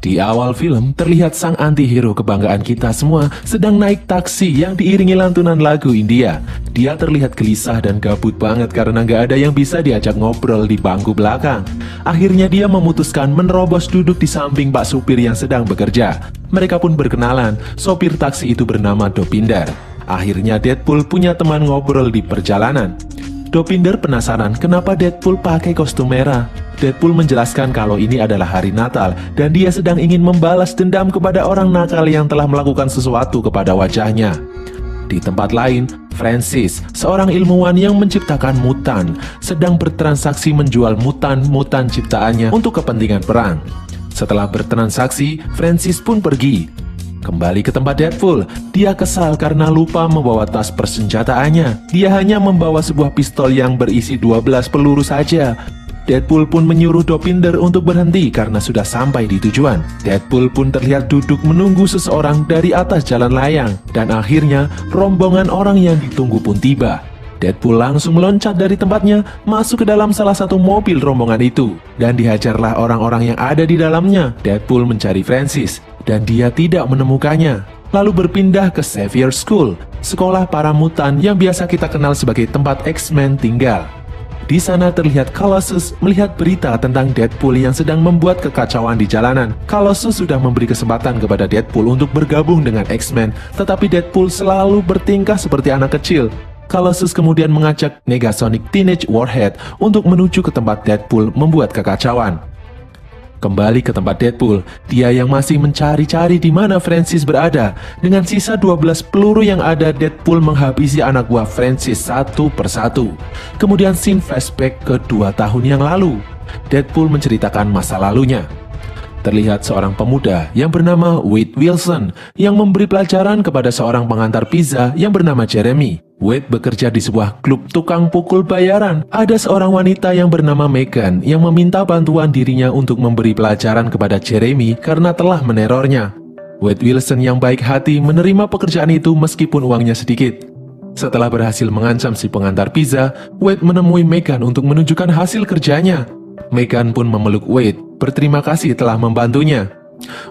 Di awal film, terlihat sang anti-hero kebanggaan kita semua sedang naik taksi yang diiringi lantunan lagu India. Dia terlihat gelisah dan gabut banget karena nggak ada yang bisa diajak ngobrol di bangku belakang. Akhirnya dia memutuskan menerobos duduk di samping pak supir yang sedang bekerja. Mereka pun berkenalan, sopir taksi itu bernama Dopinder. Akhirnya Deadpool punya teman ngobrol di perjalanan. Dopinder penasaran kenapa Deadpool pakai kostum merah. Deadpool menjelaskan kalau ini adalah hari Natal dan dia sedang ingin membalas dendam kepada orang nakal yang telah melakukan sesuatu kepada wajahnya. Di tempat lain, Francis, seorang ilmuwan yang menciptakan mutan, sedang bertransaksi menjual mutan-mutan ciptaannya untuk kepentingan perang. Setelah bertransaksi, Francis pun pergi. Kembali ke tempat Deadpool, dia kesal karena lupa membawa tas persenjataannya. Dia hanya membawa sebuah pistol yang berisi 12 peluru saja. Deadpool pun menyuruh Dopinder untuk berhenti karena sudah sampai di tujuan. Deadpool pun terlihat duduk menunggu seseorang dari atas jalan layang. Dan akhirnya, rombongan orang yang ditunggu pun tiba. Deadpool langsung meloncat dari tempatnya, masuk ke dalam salah satu mobil rombongan itu. Dan dihajarlah orang-orang yang ada di dalamnya. Deadpool mencari Francis, dan dia tidak menemukannya. Lalu berpindah ke Xavier School, sekolah para mutan yang biasa kita kenal sebagai tempat X-Men tinggal. Di sana terlihat Colossus melihat berita tentang Deadpool yang sedang membuat kekacauan di jalanan. Colossus sudah memberi kesempatan kepada Deadpool untuk bergabung dengan X-Men, tetapi Deadpool selalu bertingkah seperti anak kecil. Colossus kemudian mengajak Negasonic Teenage Warhead untuk menuju ke tempat Deadpool membuat kekacauan. Kembali ke tempat Deadpool, dia yang masih mencari-cari di mana Francis berada. Dengan sisa 12 peluru yang ada, Deadpool menghabisi anak buah Francis satu persatu. Kemudian scene flashback ke 2 tahun yang lalu. Deadpool menceritakan masa lalunya. Terlihat seorang pemuda yang bernama Wade Wilson yang memberi pelajaran kepada seorang pengantar pizza yang bernama Jeremy. Wade bekerja di sebuah klub tukang pukul bayaran. Ada seorang wanita yang bernama Megan yang meminta bantuan dirinya untuk memberi pelajaran kepada Jeremy karena telah menerornya. Wade Wilson yang baik hati menerima pekerjaan itu meskipun uangnya sedikit. Setelah berhasil mengancam si pengantar pizza, Wade menemui Megan untuk menunjukkan hasil kerjanya. Megan pun memeluk Wade, berterima kasih telah membantunya.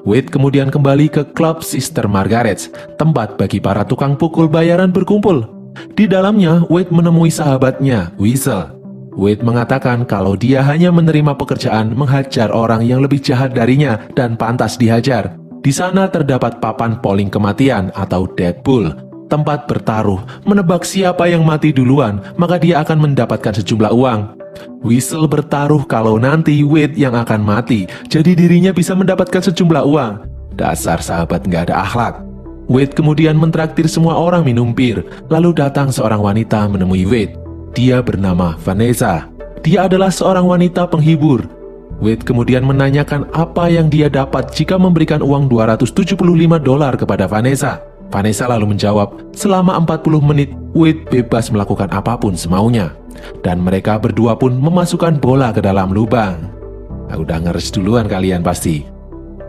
Wade kemudian kembali ke klub Sister Margaret's, tempat bagi para tukang pukul bayaran berkumpul. Di dalamnya, Wade menemui sahabatnya, Weasel. Wade mengatakan kalau dia hanya menerima pekerjaan menghajar orang yang lebih jahat darinya dan pantas dihajar. Di sana terdapat papan polling kematian atau Deadpool, tempat bertaruh, menebak siapa yang mati duluan, maka dia akan mendapatkan sejumlah uang. Weasel bertaruh kalau nanti Wade yang akan mati, jadi dirinya bisa mendapatkan sejumlah uang. Dasar sahabat nggak ada akhlak. Wade kemudian mentraktir semua orang minum bir, lalu datang seorang wanita menemui Wade. Dia bernama Vanessa. Dia adalah seorang wanita penghibur. Wade kemudian menanyakan apa yang dia dapat jika memberikan uang $275 kepada Vanessa. Vanessa lalu menjawab, selama 40 menit, Wade bebas melakukan apapun semaunya. Dan mereka berdua pun memasukkan bola ke dalam lubang. Udah ngeres duluan kalian pasti.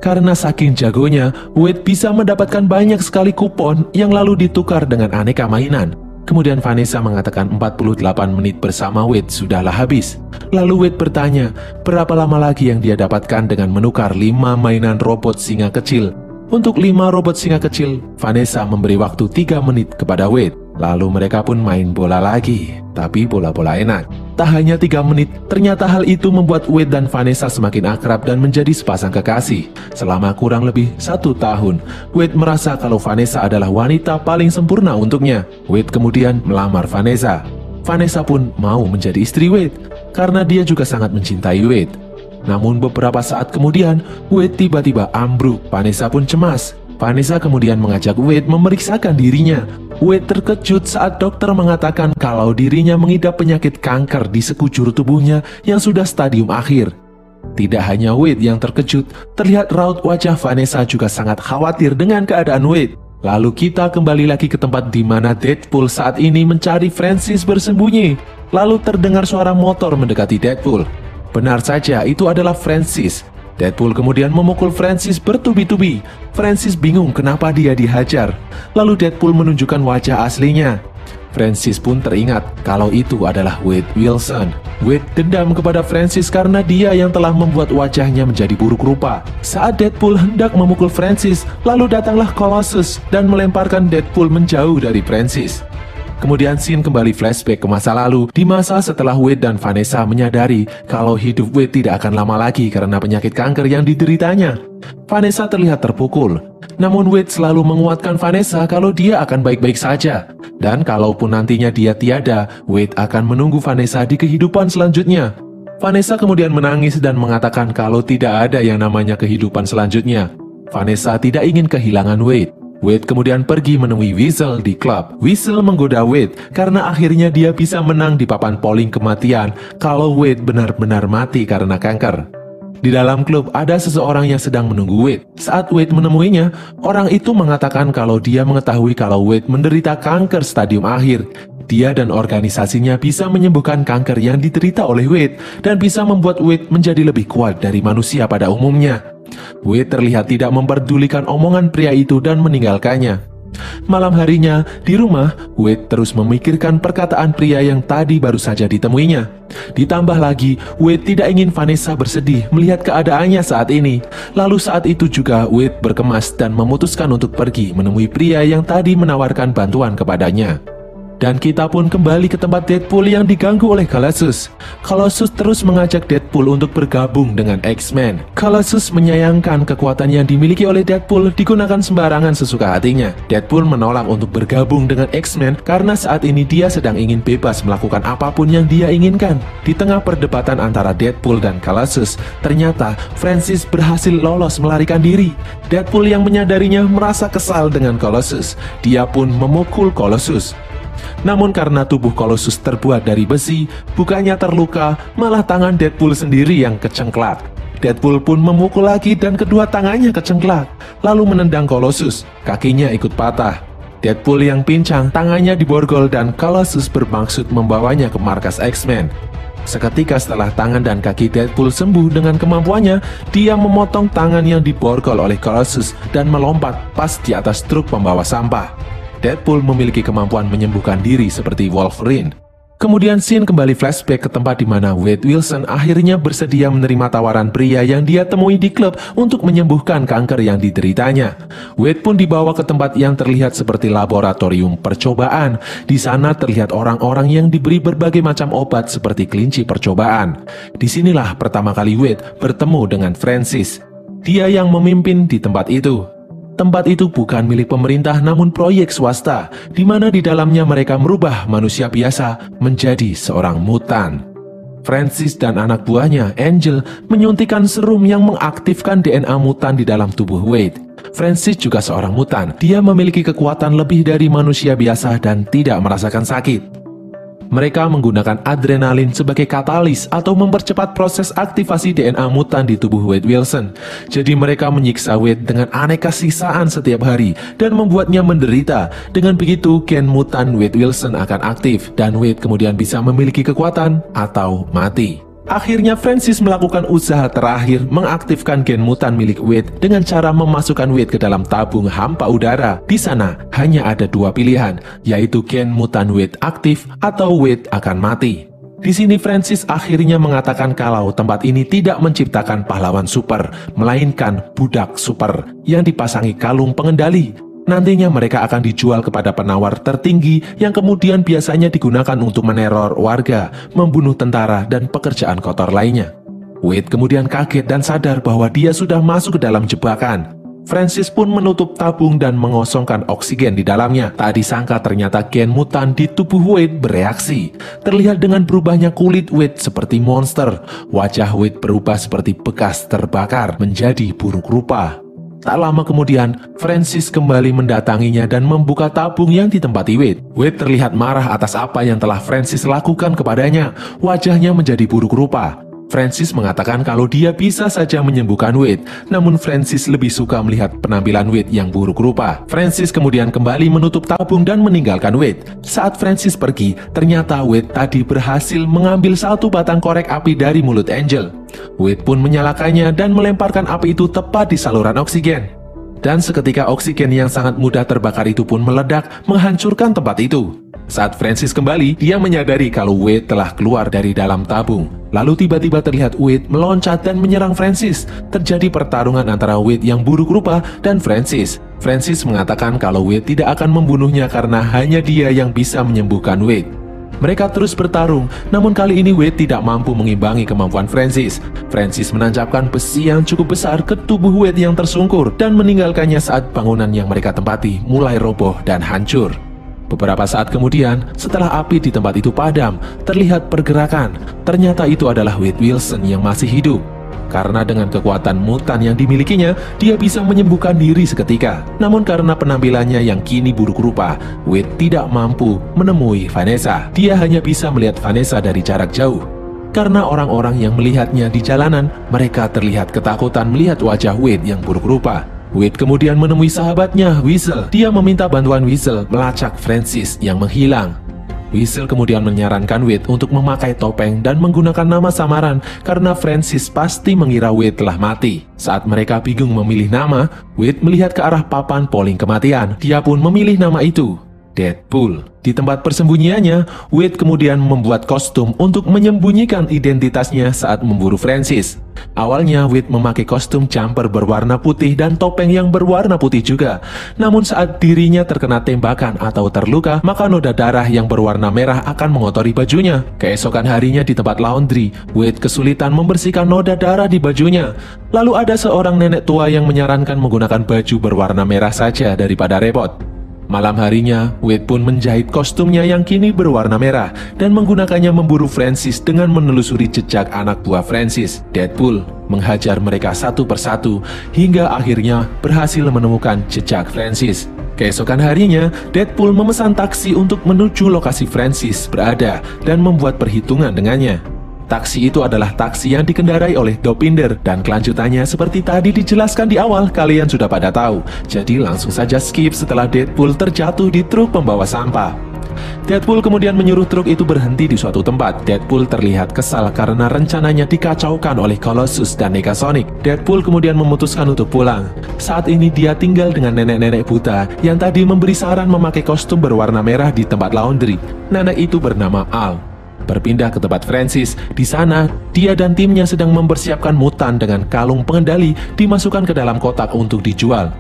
Karena saking jagonya, Wade bisa mendapatkan banyak sekali kupon yang lalu ditukar dengan aneka mainan. Kemudian Vanessa mengatakan 48 menit bersama Wade sudahlah habis. Lalu Wade bertanya, berapa lama lagi yang dia dapatkan dengan menukar 5 mainan robot singa kecil. Untuk 5 robot singa kecil, Vanessa memberi waktu 3 menit kepada Wade. Lalu mereka pun main bola lagi, tapi bola-bola enak. Tak hanya 3 menit, ternyata hal itu membuat Wade dan Vanessa semakin akrab dan menjadi sepasang kekasih. Selama kurang lebih 1 tahun, Wade merasa kalau Vanessa adalah wanita paling sempurna untuknya. Wade kemudian melamar Vanessa. Vanessa pun mau menjadi istri Wade, karena dia juga sangat mencintai Wade. Namun beberapa saat kemudian, Wade tiba-tiba ambruk. Vanessa pun cemas. Vanessa kemudian mengajak Wade memeriksakan dirinya. Wade terkejut saat dokter mengatakan kalau dirinya mengidap penyakit kanker di sekujur tubuhnya yang sudah stadium akhir. Tidak hanya Wade yang terkejut, terlihat raut wajah Vanessa juga sangat khawatir dengan keadaan Wade. Lalu kita kembali lagi ke tempat di mana Deadpool saat ini mencari Francis bersembunyi. Lalu terdengar suara motor mendekati Deadpool. Benar saja, itu adalah Francis. Deadpool kemudian memukul Francis bertubi-tubi. Francis bingung kenapa dia dihajar. Lalu Deadpool menunjukkan wajah aslinya. Francis pun teringat kalau itu adalah Wade Wilson. Wade dendam kepada Francis karena dia yang telah membuat wajahnya menjadi buruk rupa. Saat Deadpool hendak memukul Francis, lalu datanglah Colossus dan melemparkan Deadpool menjauh dari Francis. Kemudian scene kembali flashback ke masa lalu, di masa setelah Wade dan Vanessa menyadari kalau hidup Wade tidak akan lama lagi karena penyakit kanker yang dideritanya. Vanessa terlihat terpukul, namun Wade selalu menguatkan Vanessa kalau dia akan baik-baik saja. Dan kalaupun nantinya dia tiada, Wade akan menunggu Vanessa di kehidupan selanjutnya. Vanessa kemudian menangis dan mengatakan kalau tidak ada yang namanya kehidupan selanjutnya. Vanessa tidak ingin kehilangan Wade. Wade kemudian pergi menemui Weasel di klub. Weasel menggoda Wade karena akhirnya dia bisa menang di papan polling kematian kalau Wade benar-benar mati karena kanker. Di dalam klub ada seseorang yang sedang menunggu Wade. Saat Wade menemuinya, orang itu mengatakan kalau dia mengetahui kalau Wade menderita kanker stadium akhir. Dia dan organisasinya bisa menyembuhkan kanker yang diderita oleh Wade dan bisa membuat Wade menjadi lebih kuat dari manusia pada umumnya. Wade terlihat tidak memperdulikan omongan pria itu dan meninggalkannya. Malam harinya, di rumah, Wade terus memikirkan perkataan pria yang tadi baru saja ditemuinya. Ditambah lagi, Wade tidak ingin Vanessa bersedih melihat keadaannya saat ini. Lalu saat itu juga Wade berkemas dan memutuskan untuk pergi menemui pria yang tadi menawarkan bantuan kepadanya. Dan kita pun kembali ke tempat Deadpool yang diganggu oleh Colossus. Colossus terus mengajak Deadpool untuk bergabung dengan X-Men. Colossus menyayangkan kekuatan yang dimiliki oleh Deadpool digunakan sembarangan sesuka hatinya. Deadpool menolak untuk bergabung dengan X-Men karena saat ini dia sedang ingin bebas melakukan apapun yang dia inginkan. Di tengah perdebatan antara Deadpool dan Colossus, ternyata Francis berhasil lolos melarikan diri. Deadpool yang menyadarinya merasa kesal dengan Colossus. Dia pun memukul Colossus. Namun karena tubuh Colossus terbuat dari besi, bukannya terluka, malah tangan Deadpool sendiri yang kecengklak. Deadpool pun memukul lagi dan kedua tangannya kecengklak, lalu menendang Colossus, kakinya ikut patah. Deadpool yang pincang, tangannya diborgol dan Colossus bermaksud membawanya ke markas X-Men. Seketika setelah tangan dan kaki Deadpool sembuh dengan kemampuannya, dia memotong tangan yang diborgol oleh Colossus dan melompat pas di atas truk pembawa sampah. Deadpool memiliki kemampuan menyembuhkan diri seperti Wolverine. Kemudian scene kembali flashback ke tempat di mana Wade Wilson akhirnya bersedia menerima tawaran pria yang dia temui di klub untuk menyembuhkan kanker yang dideritanya. Wade pun dibawa ke tempat yang terlihat seperti laboratorium percobaan. Di sana terlihat orang-orang yang diberi berbagai macam obat seperti kelinci percobaan. Disinilah pertama kali Wade bertemu dengan Francis. Dia yang memimpin di tempat itu. Tempat itu bukan milik pemerintah namun proyek swasta, di mana di dalamnya mereka merubah manusia biasa menjadi seorang mutan. Francis dan anak buahnya, Angel, menyuntikkan serum yang mengaktifkan DNA mutan di dalam tubuh Wade. Francis juga seorang mutan. Dia memiliki kekuatan lebih dari manusia biasa dan tidak merasakan sakit. Mereka menggunakan adrenalin sebagai katalis atau mempercepat proses aktivasi DNA mutan di tubuh Wade Wilson. Jadi mereka menyiksa Wade dengan aneka siksaan setiap hari dan membuatnya menderita. Dengan begitu, gen mutan Wade Wilson akan aktif dan Wade kemudian bisa memiliki kekuatan atau mati. Akhirnya Francis melakukan usaha terakhir mengaktifkan gen mutan milik Wade dengan cara memasukkan Wade ke dalam tabung hampa udara. Di sana hanya ada dua pilihan, yaitu gen mutan Wade aktif atau Wade akan mati. Di sini Francis akhirnya mengatakan kalau tempat ini tidak menciptakan pahlawan super, melainkan budak super yang dipasangi kalung pengendali. Nantinya mereka akan dijual kepada penawar tertinggi yang kemudian biasanya digunakan untuk meneror warga, membunuh tentara, dan pekerjaan kotor lainnya. Wade kemudian kaget dan sadar bahwa dia sudah masuk ke dalam jebakan. Francis pun menutup tabung dan mengosongkan oksigen di dalamnya. Tak disangka ternyata gen mutan di tubuh Wade bereaksi. Terlihat dengan berubahnya kulit Wade seperti monster. Wajah Wade berubah seperti bekas terbakar menjadi buruk rupa. Tak lama kemudian, Francis kembali mendatanginya dan membuka tabung yang ditempati Wade. Wade terlihat marah atas apa yang telah Francis lakukan kepadanya. Wajahnya menjadi buruk rupa. Francis mengatakan kalau dia bisa saja menyembuhkan Wade, namun Francis lebih suka melihat penampilan Wade yang buruk rupa. Francis kemudian kembali menutup tabung dan meninggalkan Wade. Saat Francis pergi, ternyata Wade tadi berhasil mengambil satu batang korek api dari mulut Angel. Wade pun menyalakannya dan melemparkan api itu tepat di saluran oksigen. Dan seketika oksigen yang sangat mudah terbakar itu pun meledak, menghancurkan tempat itu. Saat Francis kembali, dia menyadari kalau Wade telah keluar dari dalam tabung. Lalu tiba-tiba terlihat Wade meloncat dan menyerang Francis. Terjadi pertarungan antara Wade yang buruk rupa dan Francis. Francis mengatakan kalau Wade tidak akan membunuhnya karena hanya dia yang bisa menyembuhkan Wade. Mereka terus bertarung, namun kali ini Wade tidak mampu mengimbangi kemampuan Francis. Francis menancapkan besi yang cukup besar ke tubuh Wade yang tersungkur dan meninggalkannya saat bangunan yang mereka tempati mulai roboh dan hancur. Beberapa saat kemudian, setelah api di tempat itu padam, terlihat pergerakan. Ternyata itu adalah Wade Wilson yang masih hidup. Karena dengan kekuatan mutan yang dimilikinya, dia bisa menyembuhkan diri seketika. Namun karena penampilannya yang kini buruk rupa, Wade tidak mampu menemui Vanessa. Dia hanya bisa melihat Vanessa dari jarak jauh. Karena orang-orang yang melihatnya di jalanan, mereka terlihat ketakutan melihat wajah Wade yang buruk rupa. Wade kemudian menemui sahabatnya, Weasel. Dia meminta bantuan Weasel melacak Francis yang menghilang. Weasel kemudian menyarankan Wade untuk memakai topeng dan menggunakan nama samaran karena Francis pasti mengira Wade telah mati. Saat mereka bingung memilih nama, Wade melihat ke arah papan polling kematian. Dia pun memilih nama itu, Deadpool. Di tempat persembunyiannya, Wade kemudian membuat kostum untuk menyembunyikan identitasnya saat memburu Francis. Awalnya Wade memakai kostum jumper berwarna putih dan topeng yang berwarna putih juga. Namun saat dirinya terkena tembakan atau terluka, maka noda darah yang berwarna merah akan mengotori bajunya. Keesokan harinya di tempat laundry, Wade kesulitan membersihkan noda darah di bajunya. Lalu ada seorang nenek tua yang menyarankan menggunakan baju berwarna merah saja daripada repot. Malam harinya, Wade pun menjahit kostumnya yang kini berwarna merah dan menggunakannya memburu Francis dengan menelusuri jejak anak buah Francis. Deadpool menghajar mereka satu persatu hingga akhirnya berhasil menemukan jejak Francis. Keesokan harinya, Deadpool memesan taksi untuk menuju lokasi Francis berada dan membuat perhitungan dengannya. Taksi itu adalah taksi yang dikendarai oleh Dopinder dan kelanjutannya seperti tadi dijelaskan di awal, kalian sudah pada tahu. Jadi langsung saja skip setelah Deadpool terjatuh di truk pembawa sampah. Deadpool kemudian menyuruh truk itu berhenti di suatu tempat. Deadpool terlihat kesal karena rencananya dikacaukan oleh Colossus dan Negasonic. Deadpool kemudian memutuskan untuk pulang. Saat ini dia tinggal dengan nenek-nenek buta yang tadi memberi saran memakai kostum berwarna merah di tempat laundry. Nenek itu bernama Al. Berpindah ke tempat Francis, di sana dia dan timnya sedang mempersiapkan mutan dengan kalung pengendali dimasukkan ke dalam kotak untuk dijual.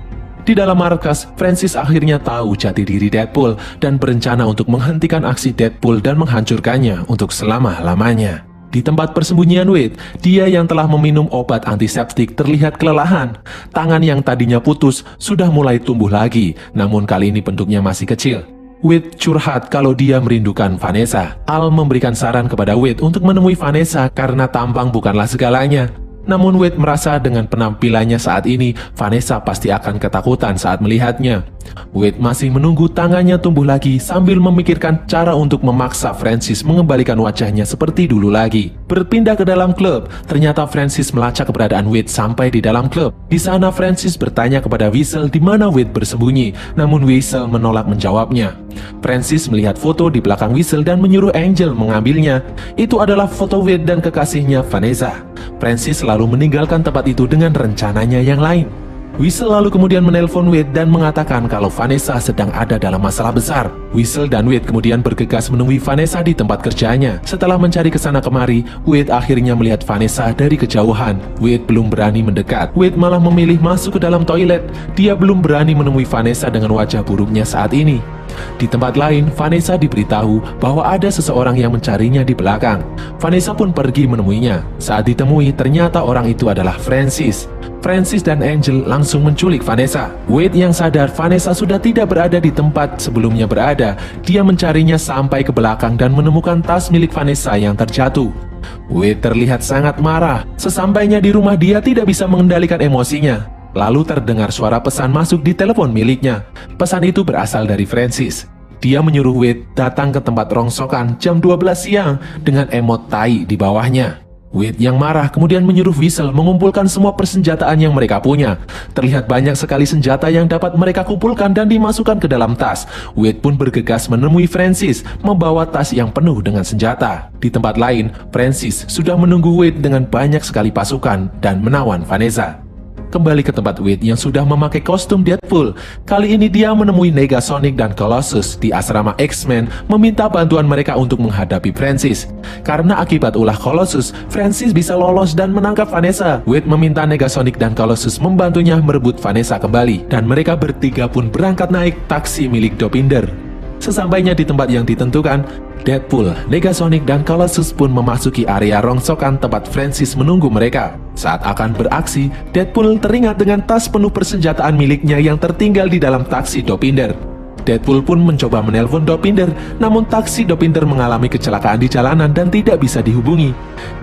Di dalam markas, Francis akhirnya tahu jati diri Deadpool dan berencana untuk menghentikan aksi Deadpool dan menghancurkannya untuk selama-lamanya. Di tempat persembunyian Wade, dia yang telah meminum obat antiseptik terlihat kelelahan. Tangan yang tadinya putus sudah mulai tumbuh lagi, namun kali ini bentuknya masih kecil. Wade curhat kalau dia merindukan Vanessa. Al memberikan saran kepada Wade untuk menemui Vanessa karena tampang bukanlah segalanya. Namun Wade merasa dengan penampilannya saat ini, Vanessa pasti akan ketakutan saat melihatnya. Wade masih menunggu tangannya tumbuh lagi sambil memikirkan cara untuk memaksa Francis mengembalikan wajahnya seperti dulu lagi. Berpindah ke dalam klub, ternyata Francis melacak keberadaan Wade sampai di dalam klub. Di sana Francis bertanya kepada Weasel di mana Wade bersembunyi, namun Weasel menolak menjawabnya. Francis melihat foto di belakang Weasel dan menyuruh Angel mengambilnya. Itu adalah foto Wade dan kekasihnya Vanessa. Francis lalu meninggalkan tempat itu dengan rencananya yang lain. Weasel lalu kemudian menelpon Wade dan mengatakan kalau Vanessa sedang ada dalam masalah besar. Weasel dan Wade kemudian bergegas menemui Vanessa di tempat kerjanya. Setelah mencari kesana kemari, Wade akhirnya melihat Vanessa dari kejauhan. Wade belum berani mendekat. Wade malah memilih masuk ke dalam toilet. Dia belum berani menemui Vanessa dengan wajah buruknya saat ini. Di tempat lain, Vanessa diberitahu bahwa ada seseorang yang mencarinya di belakang. Vanessa pun pergi menemuinya. Saat ditemui, ternyata orang itu adalah Francis. Francis dan Angel langsung menculik Vanessa. Wade yang sadar Vanessa sudah tidak berada di tempat sebelumnya berada, dia mencarinya sampai ke belakang dan menemukan tas milik Vanessa yang terjatuh. Wade terlihat sangat marah. Sesampainya di rumah dia tidak bisa mengendalikan emosinya. Lalu terdengar suara pesan masuk di telepon miliknya. Pesan itu berasal dari Francis. Dia menyuruh Wade datang ke tempat rongsokan jam 12 siang dengan emot tai di bawahnya. Wade yang marah kemudian menyuruh Weasel mengumpulkan semua persenjataan yang mereka punya. Terlihat banyak sekali senjata yang dapat mereka kumpulkan dan dimasukkan ke dalam tas. Wade pun bergegas menemui Francis, membawa tas yang penuh dengan senjata. Di tempat lain, Francis sudah menunggu Wade dengan banyak sekali pasukan dan menawan Vanessa. Kembali ke tempat Wade yang sudah memakai kostum Deadpool. Kali ini dia menemui Negasonic dan Colossus di asrama X-Men, meminta bantuan mereka untuk menghadapi Francis. Karena akibat ulah Colossus, Francis bisa lolos dan menangkap Vanessa. Wade meminta Negasonic dan Colossus membantunya merebut Vanessa kembali, dan mereka bertiga pun berangkat naik taksi milik Dopinder. Sesampainya di tempat yang ditentukan, Deadpool, Negasonic, dan Colossus pun memasuki area rongsokan tempat Francis menunggu mereka. Saat akan beraksi, Deadpool teringat dengan tas penuh persenjataan miliknya yang tertinggal di dalam taksi Dopinder. Deadpool pun mencoba menelpon Dopinder, namun taksi Dopinder mengalami kecelakaan di jalanan dan tidak bisa dihubungi.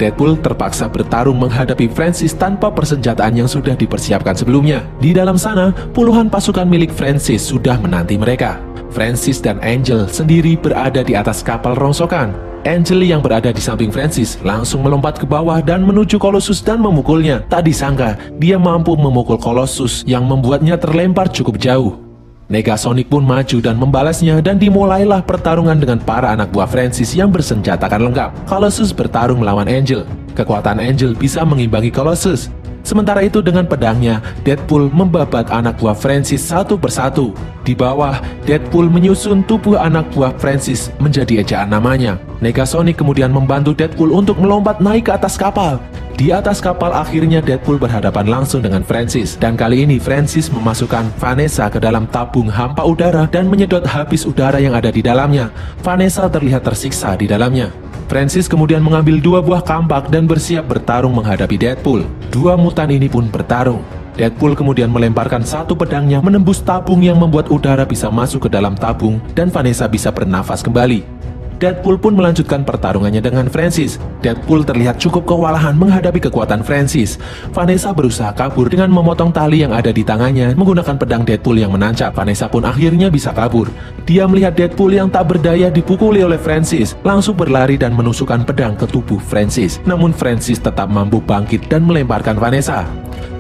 Deadpool terpaksa bertarung menghadapi Francis tanpa persenjataan yang sudah dipersiapkan sebelumnya. Di dalam sana, puluhan pasukan milik Francis sudah menanti mereka. Francis dan Angel sendiri berada di atas kapal rongsokan. Angel yang berada di samping Francis langsung melompat ke bawah dan menuju Colossus dan memukulnya. Tak disangka, dia mampu memukul Colossus yang membuatnya terlempar cukup jauh. Negasonic pun maju dan membalasnya, dan dimulailah pertarungan dengan para anak buah Francis yang bersenjatakan lengkap. Colossus bertarung melawan Angel. Kekuatan Angel bisa mengimbangi Colossus. Sementara itu dengan pedangnya, Deadpool membabat anak buah Francis satu persatu. Di bawah, Deadpool menyusun tubuh anak buah Francis menjadi ejaan namanya. Negasonic kemudian membantu Deadpool untuk melompat naik ke atas kapal. Di atas kapal akhirnya Deadpool berhadapan langsung dengan Francis. Dan kali ini Francis memasukkan Vanessa ke dalam tabung hampa udara dan menyedot habis udara yang ada di dalamnya. Vanessa terlihat tersiksa di dalamnya. Francis kemudian mengambil dua buah kampak dan bersiap bertarung menghadapi Deadpool. Dua mutan ini pun bertarung. Deadpool kemudian melemparkan satu pedangnya menembus tabung yang membuat udara bisa masuk ke dalam tabung dan Vanessa bisa bernafas kembali. Deadpool pun melanjutkan pertarungannya dengan Francis. Deadpool terlihat cukup kewalahan menghadapi kekuatan Francis. Vanessa berusaha kabur dengan memotong tali yang ada di tangannya menggunakan pedang Deadpool yang menancap. Vanessa pun akhirnya bisa kabur. Dia melihat Deadpool yang tak berdaya dipukuli oleh Francis, langsung berlari dan menusukkan pedang ke tubuh Francis. Namun Francis tetap mampu bangkit dan melemparkan Vanessa.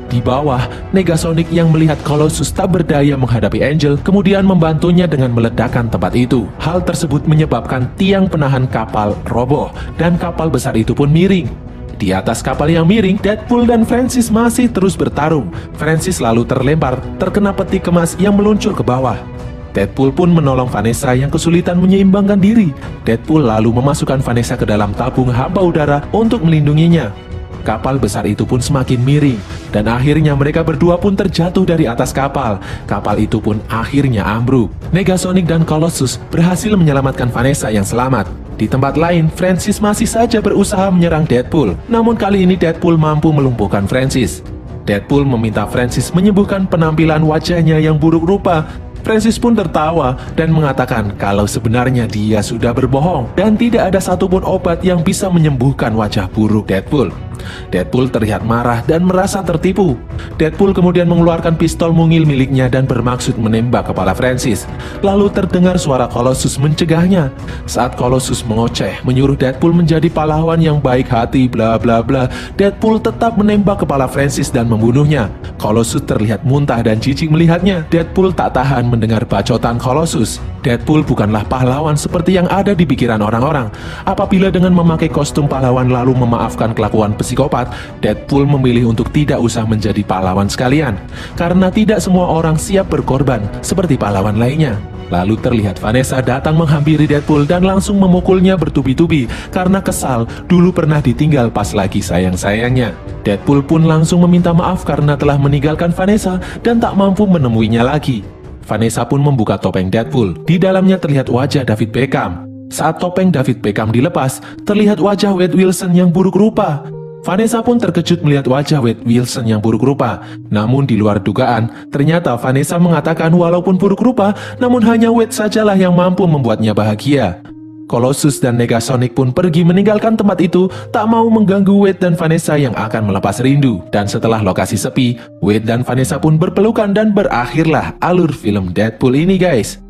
Di bawah, Negasonic yang melihat Colossus tak berdaya menghadapi Angel kemudian membantunya dengan meledakkan tempat itu. Hal tersebut menyebabkan tiang penahan kapal roboh dan kapal besar itu pun miring. Di atas kapal yang miring, Deadpool dan Francis masih terus bertarung. Francis lalu terlempar, terkena peti kemas yang meluncur ke bawah. Deadpool pun menolong Vanessa yang kesulitan menyeimbangkan diri. Deadpool lalu memasukkan Vanessa ke dalam tabung hampa udara untuk melindunginya. Kapal besar itu pun semakin miring, dan akhirnya mereka berdua pun terjatuh dari atas kapal. Kapal itu pun akhirnya ambruk. Negasonic dan Colossus berhasil menyelamatkan Vanessa yang selamat. Di tempat lain, Francis masih saja berusaha menyerang Deadpool. Namun kali ini Deadpool mampu melumpuhkan Francis. Deadpool meminta Francis menyembuhkan penampilan wajahnya yang buruk rupa. Francis pun tertawa dan mengatakan kalau sebenarnya dia sudah berbohong dan tidak ada satupun obat yang bisa menyembuhkan wajah buruk Deadpool. Deadpool terlihat marah dan merasa tertipu. Deadpool kemudian mengeluarkan pistol mungil miliknya dan bermaksud menembak kepala Francis. Lalu terdengar suara Colossus mencegahnya. Saat Colossus mengoceh, menyuruh Deadpool menjadi pahlawan yang baik hati bla bla bla, Deadpool tetap menembak kepala Francis dan membunuhnya. Colossus terlihat muntah dan jijik melihatnya. Deadpool tak tahan mendengar bacotan Colossus. Deadpool bukanlah pahlawan seperti yang ada di pikiran orang-orang. Apabila dengan memakai kostum pahlawan lalu memaafkan kelakuan psikopat, Deadpool memilih untuk tidak usah menjadi pahlawan sekalian. Karena tidak semua orang siap berkorban seperti pahlawan lainnya. Lalu terlihat Vanessa datang menghampiri Deadpool dan langsung memukulnya bertubi-tubi karena kesal dulu pernah ditinggal pas lagi sayang-sayangnya. Deadpool pun langsung meminta maaf karena telah meninggalkan Vanessa dan tak mampu menemuinya lagi. Vanessa pun membuka topeng Deadpool. Di dalamnya terlihat wajah David Beckham. Saat topeng David Beckham dilepas, terlihat wajah Wade Wilson yang buruk rupa. Vanessa pun terkejut melihat wajah Wade Wilson yang buruk rupa. Namun di luar dugaan, ternyata Vanessa mengatakan walaupun buruk rupa, namun hanya Wade sajalah yang mampu membuatnya bahagia. Colossus dan Negasonic pun pergi meninggalkan tempat itu, tak mau mengganggu Wade dan Vanessa yang akan melepas rindu. Dan setelah lokasi sepi, Wade dan Vanessa pun berpelukan dan berakhirlah alur film Deadpool ini guys.